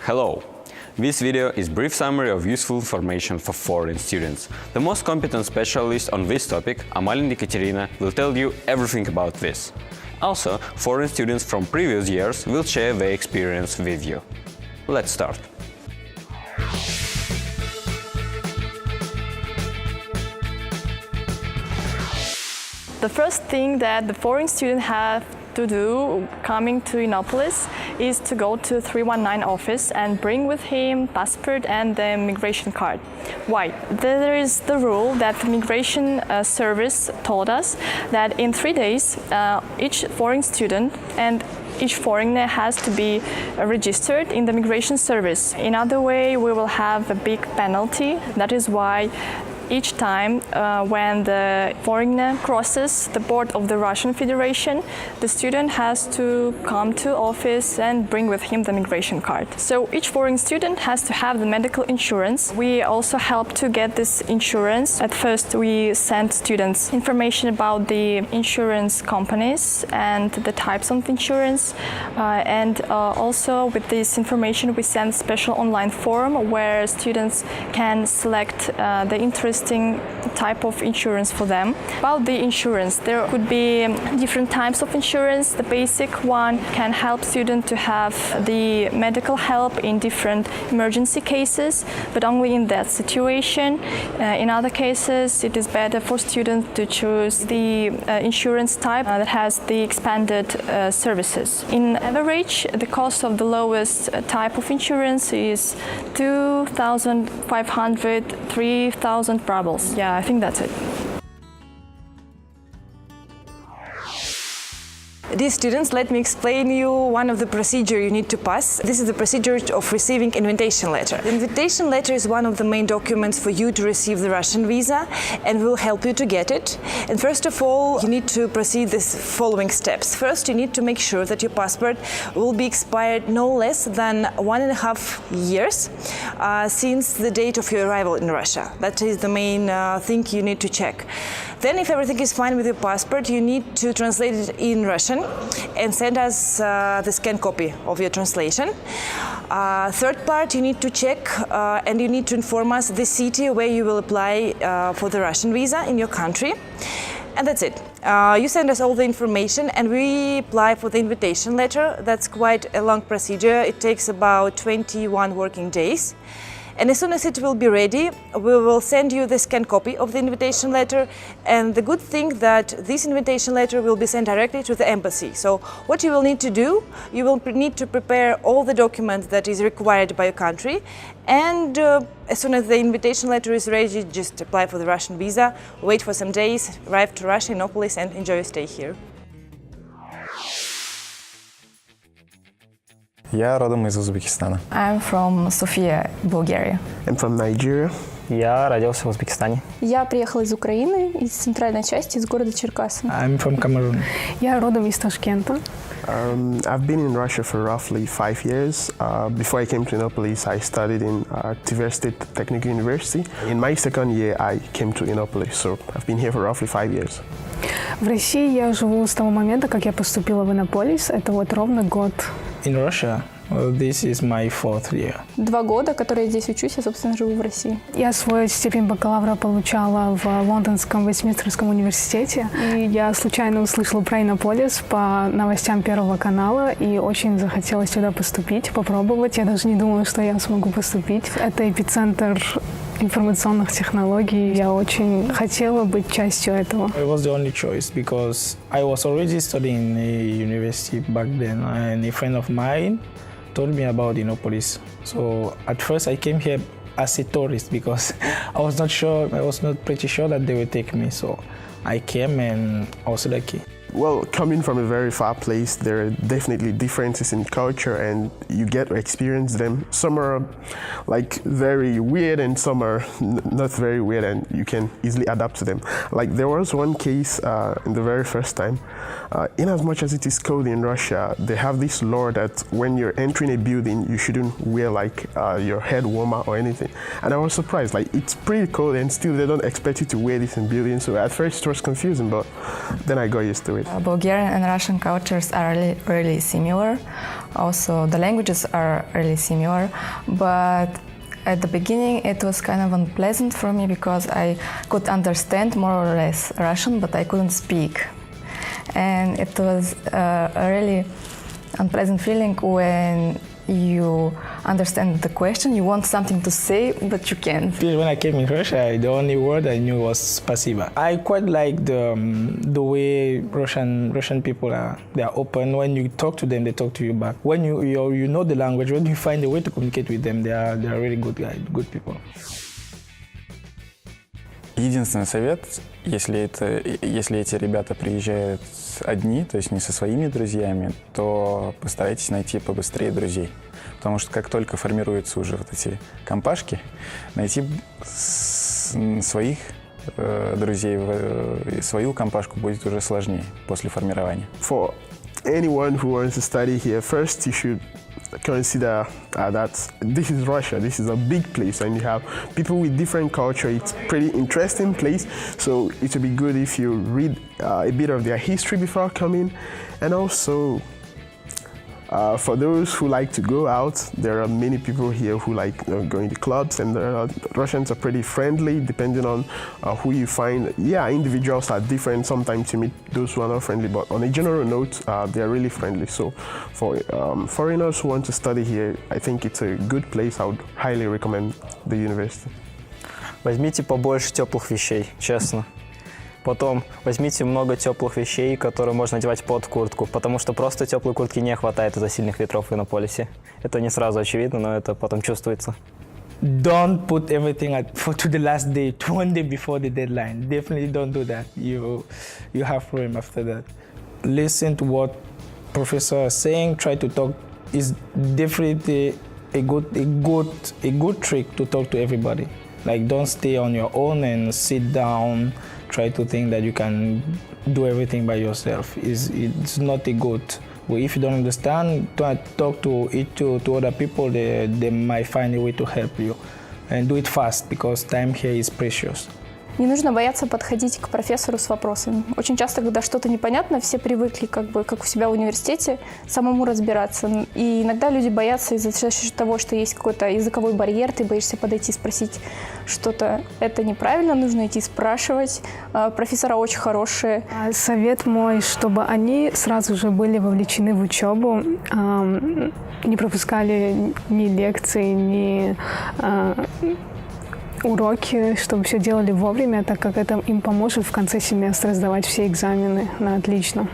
Hello! This video is a brief summary of useful information for foreign students. The most competent specialist on this topic, Amalin Ekaterina, will tell you everything about this. Also, foreign students from previous years will share their experience with you. Let's start. The first thing that the foreign student have to do coming to Innopolis is to go to 319 office and bring with him passport and the migration card. Why? There is the rule that the migration service told us that in 3 days each foreign student and each foreigner has to be registered in the migration service. In other way, we will have a big penalty. That is why each time when the foreigner crosses the border of the Russian Federation, the student has to come to office and bring with him the migration card. So each foreign student has to have the medical insurance. We also help to get this insurance. At first we send students information about the insurance companies and the types of insurance, and also with this information we send special online form where students can select the interesting type of insurance for them. About the insurance, there could be different types of insurance. The basic one can help students to have the medical help in different emergency cases, but only in that situation. In other cases, it is better for students to choose the insurance type that has the expanded services. In average, the cost of the lowest type of insurance is 2,500, 3,000 rubles. Yeah, I think that's it. Dear students, let me explain you one of the procedures you need to pass. This is the procedure of receiving invitation letter. The invitation letter is one of the main documents for you to receive the Russian visa and will help you to get it. And first of all, you need to proceed these following steps. First, you need to make sure that your passport will be expired no less than 1.5 years since the date of your arrival in Russia. That is the main thing you need to check. Then, if everything is fine with your passport, you need to translate it in Russian and send us the scanned copy of your translation. Third part, you need to check and you need to inform us the city where you will apply for the Russian visa in your country. And that's it. You send us all the information and we apply for the invitation letter. That's quite a long procedure. It takes about 21 working days. And as soon as it will be ready, we will send you the scanned copy of the invitation letter. And the good thing that this invitation letter will be sent directly to the embassy. So what you will need to do, you will need to prepare all the documents that is required by your country. And as soon as the invitation letter is ready, just apply for the Russian visa, wait for some days, arrive to Russia, Innopolis, and enjoy your stay here. Я родом из Узбекистана. I'm from Sofia, Bulgaria. I'm from Nigeria. Я родился в Узбекистане. Я приехала из Украины, из центральной части, из города Черкассы. I'm from Cameroon. Я родом из Ташкента. I've been in Russia for roughly 5 years. Before I came to Innopolis, I studied in Tver State Technical University. In my second year, I came to Innopolis, so I've been here for roughly 5 years. В России я живу с того момента, как я поступила в Иннополис. Это вот ровно год. In Russia, this is my 4th year. 2 года, которые я здесь учусь, я, собственно, живу в России. Я свою степень бакалавра получала в Лондонском Вестминстерском университете. И я случайно услышала про Иннополис по новостям Первого канала и очень захотелось сюда поступить, попробовать. Я даже не думала, что я смогу поступить. Это эпицентр информационных технологий. Я очень хотела быть частью этого. It was the only choice because I was already studying in a university back then, and a friend of mine told me about Innopolis. So at first I came here as a tourist because I was not pretty sure that they would take me. So I came and I was lucky. Well, coming from a very far place, there are definitely differences in culture and you get to experience them. Some are like very weird and some are not very weird and you can easily adapt to them. Like there was one case in the very first time, in as much as it is cold in Russia, they have this law that when you're entering a building, you shouldn't wear like your head warmer or anything. And I was surprised, like it's pretty cold and still they don't expect you to wear this in buildings. So at first it was confusing, but then I got used to it. it. Bulgarian and Russian cultures are really similar. Also, the languages are really similar, but at the beginning it was kind of unpleasant for me because I could understand more or less Russian, but I couldn't speak. And it was a really unpleasant feeling when you understand the question, you want something to say, but you can't. When I came in Russia, the only word I knew was spasiba. I quite like the way Russian people are. They are open. When you talk to them, they talk to you back. When you know the language, when you find a way to communicate with them, they are really good guys, good people. Единственный совет, если эти ребята приезжают одни, то есть не со своими друзьями, то постарайтесь найти побыстрее друзей. Потому что как только формируются уже вот эти компашки, найти своих друзей, свою компашку будет уже сложнее после формирования. For anyone who wants to study here, first you should consider that this is Russia. This is a big place, and you have people with different culture. It's a pretty interesting place, so it would be good if you read a bit of their history before coming. And also, for those who like to go out, there are many people here who like going to clubs, and Russians are pretty friendly depending on who you find. Yeah, individuals are different. Sometimes you meet those who are not friendly, but on a general note, they are really friendly. So for foreigners who want to study here, I think it's a good place. I would highly recommend the university. Возьмите побольше теплых вещей, честно. Потом возьмите много теплых вещей, которые можно надевать под куртку, потому что просто теплой куртки не хватает из-за сильных ветров в Иннополисе. Это не сразу очевидно, но это потом чувствуется. Don't put everything to the last day, one day before the deadline. Definitely don't do that. You have problem after that. Listen to what professor is saying. Try to talk. Is definitely a good trick to talk to everybody. Like, don't stay on your own and sit down. Try to think that you can do everything by yourself. It's not a good way. If you don't understand, talk to other people. They might find a way to help you. And do it fast, because time here is precious. Не нужно бояться подходить к профессору с вопросами. Очень часто, когда что-то непонятно, все привыкли, как у себя в университете, самому разбираться. И иногда люди боятся из-за того, что есть какой-то языковой барьер, ты боишься подойти и спросить что-то. Это неправильно, нужно идти спрашивать. Профессора очень хорошие. Совет мой, чтобы они сразу же были вовлечены в учебу, не пропускали ни лекции, ни уроки, чтобы все делали вовремя, так как это им поможет в конце семестра сдавать все экзамены на отлично.